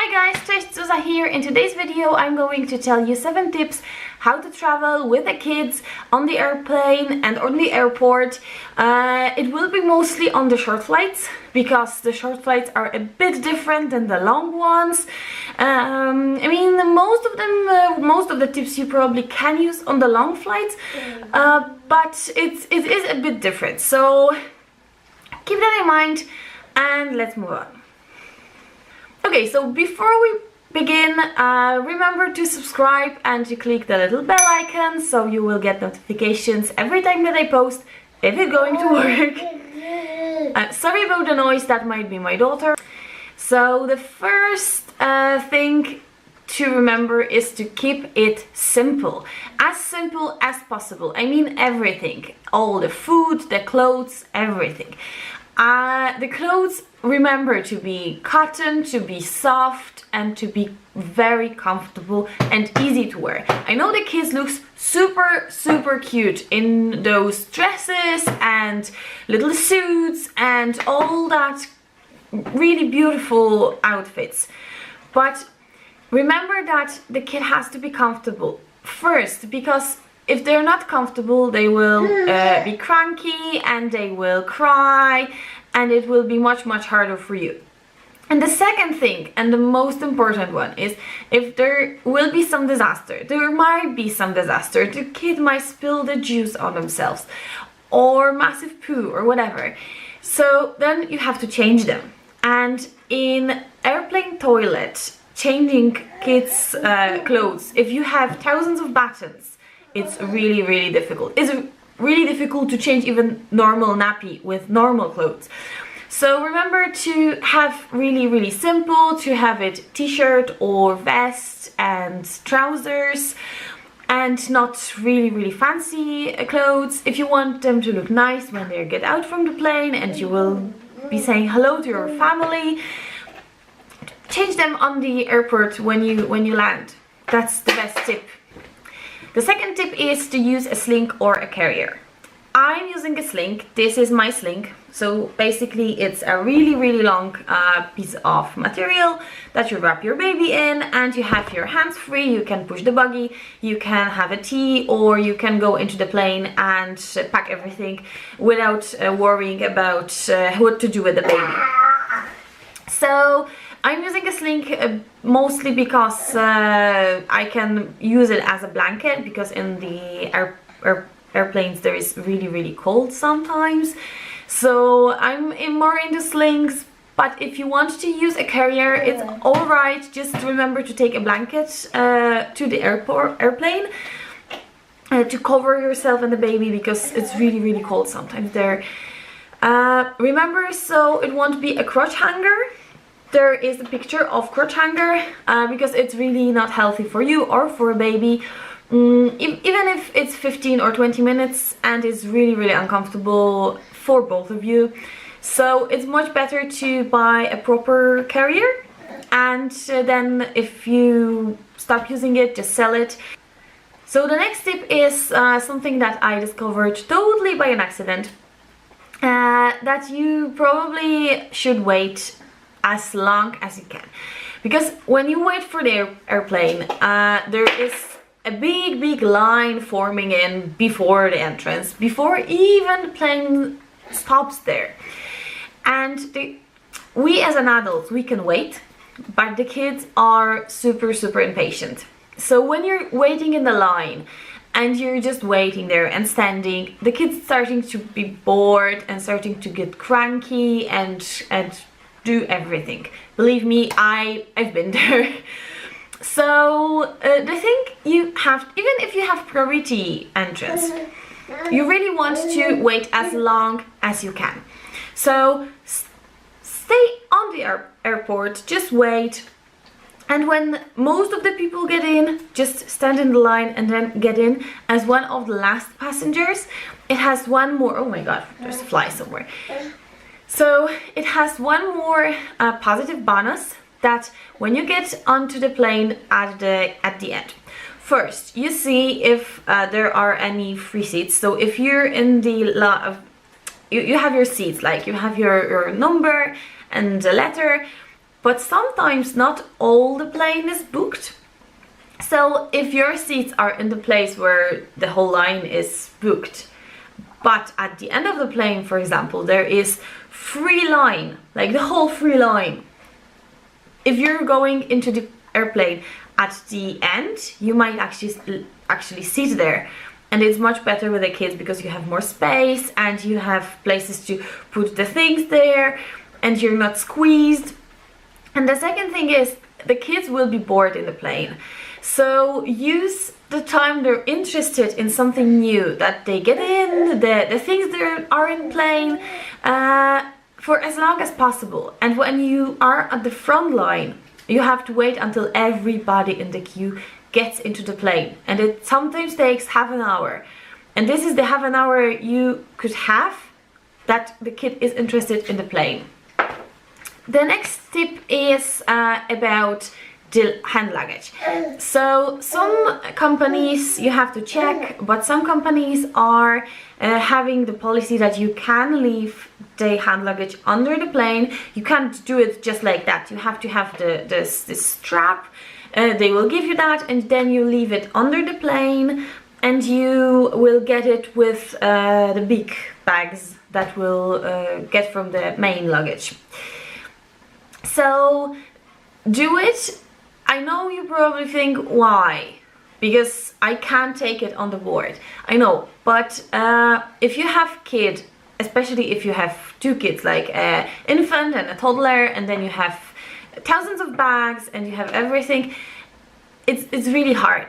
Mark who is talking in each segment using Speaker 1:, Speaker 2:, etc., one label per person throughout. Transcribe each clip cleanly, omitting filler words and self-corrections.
Speaker 1: Hi guys, COOOLtureZ here. In today's video I'm going to tell you 7 tips how to travel with the kids on the airplane and on the airport. It will be mostly on the short flights because the short flights are a bit different than the long ones. I mean, most of the tips you probably can use on the long flights, but it is a bit different. So keep that in mind and let's move on. Okay, so before we begin, remember to subscribe and to click the little bell icon so you will get notifications every time that I post if it's going to work. Sorry about the noise, that might be my daughter. So the first thing to remember is to keep it simple as possible. I mean everything, all the food, the clothes, everything. The clothes, remember to be cotton, to be soft and to be very comfortable and easy to wear. I know the kids look super cute in those dresses and little suits and all that really beautiful outfits, but remember that the kid has to be comfortable first, because if they're not comfortable, they will be cranky and they will cry and it will be much harder for you. And the second thing, and the most important one, is if there will be some disaster, there might be some disaster, the kid might spill the juice on themselves or massive poo or whatever. So then you have to change them. And in airplane toilet, changing kids' clothes, if you have thousands of buttons, it's really difficult. It's really difficult to change even normal nappy with normal clothes. So remember to have really simple, to have it t-shirt or vest and trousers, and not really fancy clothes. If you want them to look nice when they get out from the plane and you will be saying hello to your family, change them on the airport when you land. That's the best tip. The second tip is to use a sling or a carrier. I'm using a sling. This is my sling. So basically it's a really long piece of material that you wrap your baby in, and you have your hands free. You can push the buggy, you can have a tea, or you can go into the plane and pack everything without worrying about what to do with the baby. So I'm using a sling mostly because I can use it as a blanket, because in the airplanes there is really cold sometimes. So I'm more into slings, but if you want to use a carrier, it's alright. Just remember to take a blanket to the airplane to cover yourself and the baby, because it's really cold sometimes there. Remember, so it won't be a crotch hanger. There is a picture of crotch hanger because it's really not healthy for you or for a baby. Even if it's 15 or 20 minutes and it's really uncomfortable for both of you. So it's much better to buy a proper carrier, and then if you stop using it, just sell it. So the next tip is something that I discovered totally by an accident, that you probably should wait as long as you can, because when you wait for the airplane, there is a big line forming in before the entrance, before even the plane stops there. And we as an adult, we can wait, but the kids are super impatient. So when you're waiting in the line and you're just waiting there and standing, the kids starting to be bored and starting to get cranky and do everything. Believe me, I've been there. So the thing you have, even if you have priority entrance, you really want to wait as long as you can. So stay on the airport, just wait, and when most of the people get in, just stand in the line and then get in as one of the last passengers. It has one more, oh my god, there's a fly somewhere. So it has one more positive bonus, that when you get onto the plane at the end, first you see if there are any free seats. So if you're in the you have your seats, like you have your number and a letter, but sometimes not all the plane is booked. So if your seats are in the place where the whole line is booked, but at the end of the plane, for example, there is free line, like the whole free line. If you're going into the airplane at the end, you might actually sit there. And it's much better with the kids because you have more space and you have places to put the things there and you're not squeezed. And the second thing is the kids will be bored in the plane. So use the time they're interested in something new, that they get in, the things that are in plane for as long as possible. And when you are at the front line, you have to wait until everybody in the queue gets into the plane. And it sometimes takes half an hour. And this is the half an hour you could have that the kid is interested in the plane. The next tip is about the hand luggage. So some companies you have to check, but some companies are having the policy that you can leave the hand luggage under the plane. You can't do it just like that. You have to have this strap. They will give you that, and then you leave it under the plane, and you will get it with the big bags that will get from the main luggage. So do it. I know you probably think, why? Because I can't take it on the board. I know, but if you have kids, especially if you have two kids, like an infant and a toddler, and then you have thousands of bags and you have everything, it's really hard.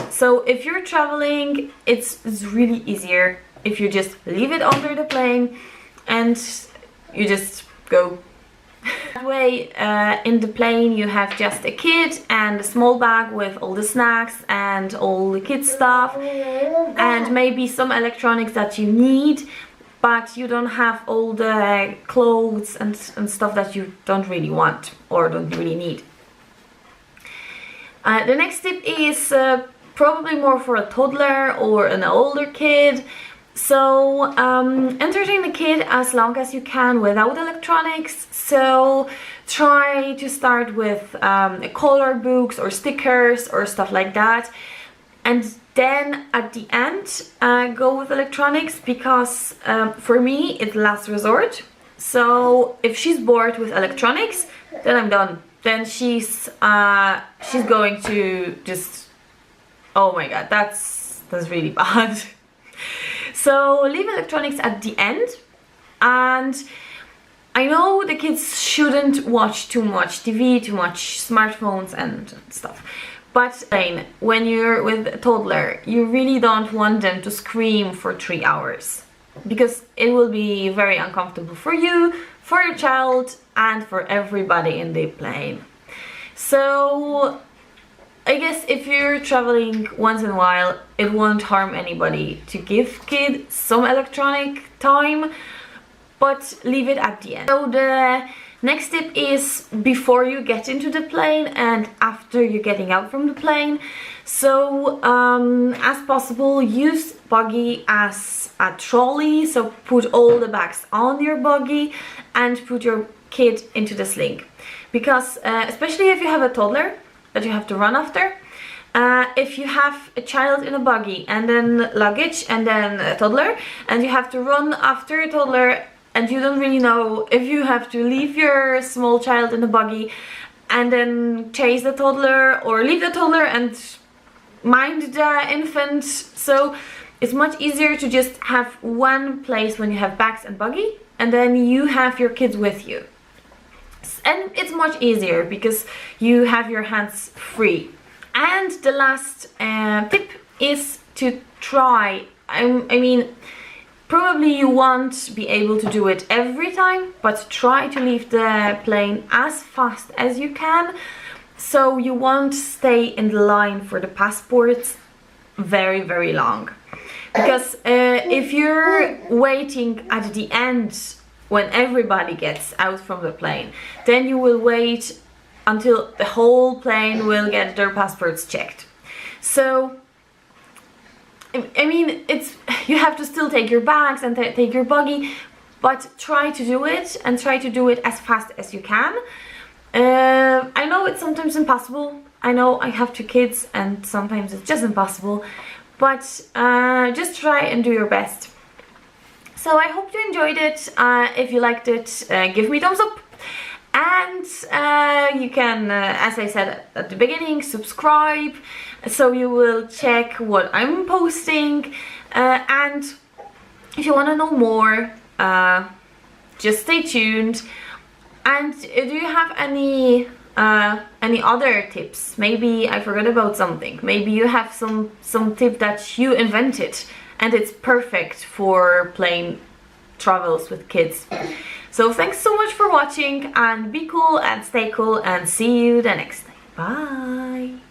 Speaker 1: So if you're traveling, it's really easier if you just leave it under the plane and you just go. That way, in the plane you have just a kid and a small bag with all the snacks and all the kids stuff and maybe some electronics that you need, but you don't have all the clothes and stuff that you don't really want or don't really need. The next tip is probably more for a toddler or an older kid. So entertain the kid as long as you can without electronics. So try to start with color books or stickers or stuff like that, and then at the end go with electronics, because for me it's last resort. So if she's bored with electronics, then I'm done. Then she's going to just, oh my god, that's really bad. So leave electronics at the end. And I know the kids shouldn't watch too much TV, too much smartphones and stuff, but when you're with a toddler, you really don't want them to scream for 3 hours, because it will be very uncomfortable for you, for your child, and for everybody in the plane. So I guess if you're traveling once in a while, it won't harm anybody to give kids some electronic time, but leave it at the end. So the next tip is before you get into the plane and after you're getting out from the plane. So as possible, use Buggy as a trolley. So put all the bags on your Buggy and put your kid into the sling. Because especially if you have a toddler that you have to run after, if you have a child in a Buggy and then luggage and then a toddler, and you have to run after a toddler, and you don't really know if you have to leave your small child in the Buggy and then chase the toddler, or leave the toddler and mind the infant. So it's much easier to just have one place when you have bags and Buggy, and then you have your kids with you. And it's much easier because you have your hands free. And the last tip is to try. I mean, probably you won't be able to do it every time, but try to leave the plane as fast as you can, so you won't stay in the line for the passports very, very long. Because if you're waiting at the end when everybody gets out from the plane, then you will wait until the whole plane will get their passports checked. So I mean, you have to still take your bags and take your Buggy, but try to do it, and try to do it as fast as you can. I know it's sometimes impossible. I know I have 2 kids and sometimes it's just impossible, but just try and do your best. So I hope you enjoyed it. If you liked it, give me a thumbs up. And you can, as I said at the beginning, subscribe so you will check what I'm posting. And if you want to know more, just stay tuned. And do you have any other tips? Maybe I forgot about something. Maybe you have some tip that you invented and it's perfect for plane travels with kids. So thanks so much for watching, and be cool and stay cool, and see you the next time. Bye!